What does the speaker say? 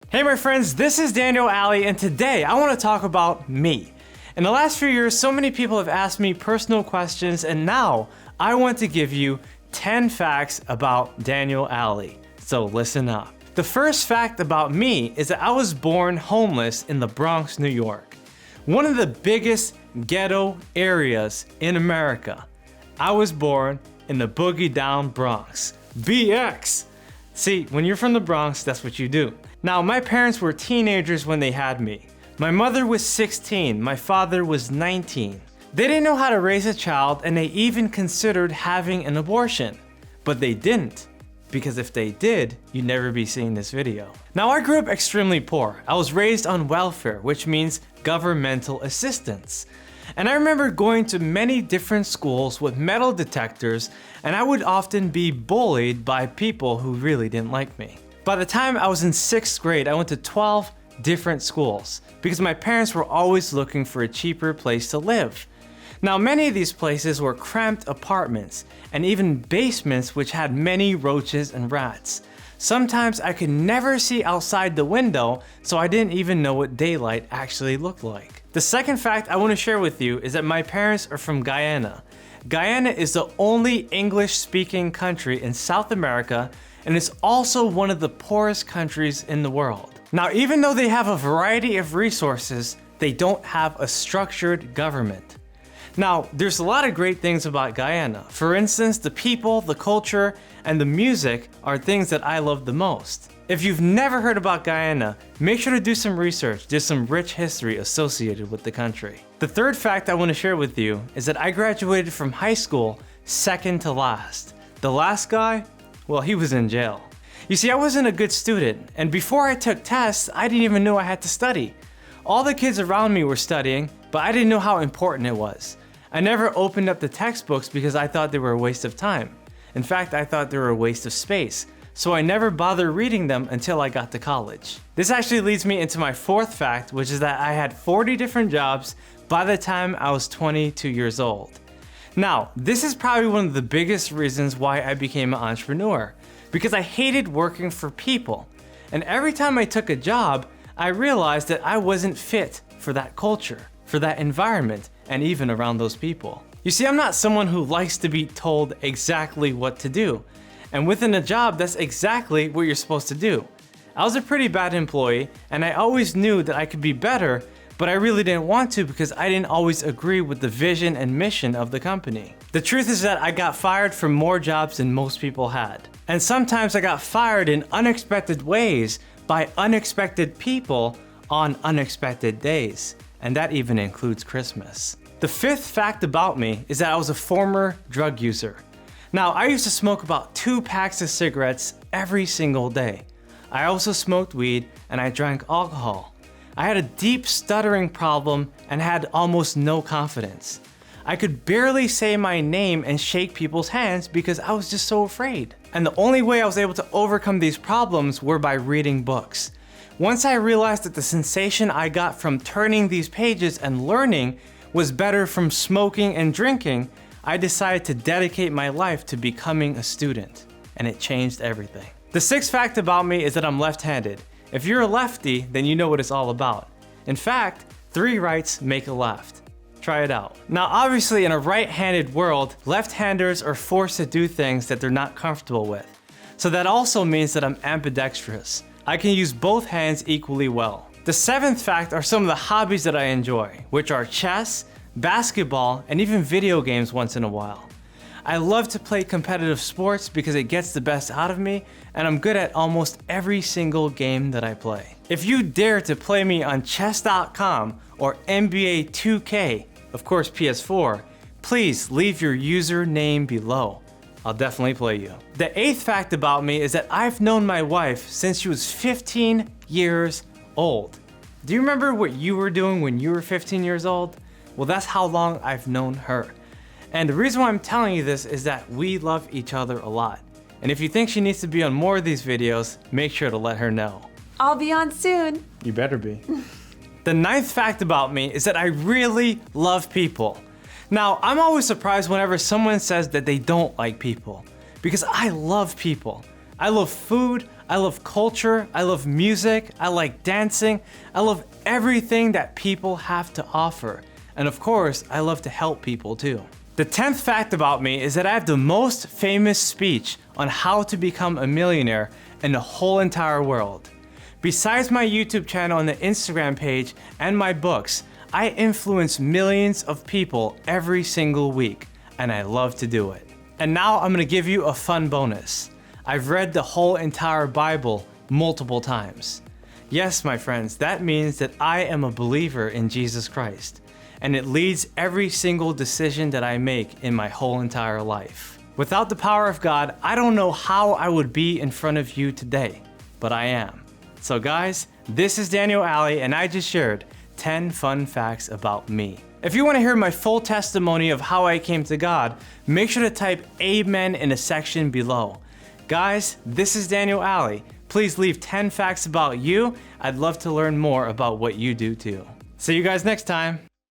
Hey my friends, this is Daniel Aldie, and today I want to talk about me. In the last few years, so many people have asked me personal questions, and now I want to give you 10 facts about Daniel Aldie. So listen up. The first fact about me is that I was born homeless in the Bronx, New York. One of the biggest ghetto areas in America. I was born in the Boogie Down Bronx. BX! See, when you're from the Bronx, that's what you do. Now, my parents were teenagers when they had me. My mother was 16, my father was 19. They didn't know how to raise a child, and they even considered having an abortion. But they didn't, because if they did, you'd never be seeing this video. Now, I grew up extremely poor. I was raised on welfare, which means governmental assistance. And I remember going to many different schools with metal detectors, and I would often be bullied by people who really didn't like me. By the time I was in 6th grade, I went to 12 different schools because my parents were always looking for a cheaper place to live. Now, many of these places were cramped apartments and even basements which had many roaches and rats. Sometimes I could never see outside the window, so I didn't even know what daylight actually looked like. The second fact I want to share with you is that my parents are from Guyana. Guyana is the only English-speaking country in South America, and it's also one of the poorest countries in the world. Now, even though they have a variety of resources, they don't have a structured government. Now, there's a lot of great things about Guyana. For instance, the people, the culture, and the music are things that I love the most. If you've never heard about Guyana, make sure to do some research. There's some rich history associated with the country. The third fact I want to share with you is that I graduated from high school second to last. The last guy, well, he was in jail. You see, I wasn't a good student, and before I took tests, I didn't even know I had to study. All the kids around me were studying, but I didn't know how important it was. I never opened up the textbooks because I thought they were a waste of time. In fact, I thought they were a waste of space, so I never bothered reading them until I got to college. This actually leads me into my fourth fact, which is that I had 40 different jobs by the time I was 22 years old. Now, this is probably one of the biggest reasons why I became an entrepreneur, because I hated working for people. And every time I took a job, I realized that I wasn't fit for that culture, for that environment, and even around those people. You see, I'm not someone who likes to be told exactly what to do. And within a job, that's exactly what you're supposed to do. I was a pretty bad employee, and I always knew that I could be better, but I really didn't want to because I didn't always agree with the vision and mission of the company. The truth is that I got fired from more jobs than most people had. And sometimes I got fired in unexpected ways by unexpected people on unexpected days. And that even includes Christmas. The fifth fact about me is that I was a former drug user. Now, I used to smoke about 2 packs of cigarettes every single day. I also smoked weed and I drank alcohol. I had a deep stuttering problem and had almost no confidence. I could barely say my name and shake people's hands because I was just so afraid. And the only way I was able to overcome these problems were by reading books. Once I realized that the sensation I got from turning these pages and learning was better from smoking and drinking, I decided to dedicate my life to becoming a student, and it changed everything. The sixth fact about me is that I'm left-handed. If you're a lefty, then you know what it's all about. In fact, 3 rights make a left. Try it out. Now, obviously, in a right-handed world, left-handers are forced to do things that they're not comfortable with. So that also means that I'm ambidextrous. I can use both hands equally well. The 7th fact are some of the hobbies that I enjoy, which are chess, basketball, and even video games once in a while. I love to play competitive sports because it gets the best out of me, and I'm good at almost every single game that I play. If you dare to play me on chess.com or NBA 2K, of course PS4, please leave your username below. I'll definitely play you. The 8th fact about me is that I've known my wife since she was 15 years old. Do you remember what you were doing when you were 15 years old? Well, that's how long I've known her. And the reason why I'm telling you this is that we love each other a lot. And if you think she needs to be on more of these videos, make sure to let her know. I'll be on soon. You better be. The 9th fact about me is that I really love people. Now, I'm always surprised whenever someone says that they don't like people, because I love people. I love food, I love culture, I love music, I like dancing, I love everything that people have to offer. And of course, I love to help people too. The 10th fact about me is that I have the most famous speech on how to become a millionaire in the whole entire world. Besides my YouTube channel and the Instagram page and my books, I influence millions of people every single week, and I love to do it. And now I'm gonna give you a fun bonus. I've read the whole entire Bible multiple times. Yes, my friends, that means that I am a believer in Jesus Christ, and it leads every single decision that I make in my whole entire life. Without the power of God, I don't know how I would be in front of you today, but I am. So guys, this is Daniel Aldie, and I just shared 10 fun facts about me. If you want to hear my full testimony of how I came to God, make sure to type amen in the section below. Guys, this is Daniel Aldie. Please leave 10 facts about you. I'd love to learn more about what you do too. See you guys next time.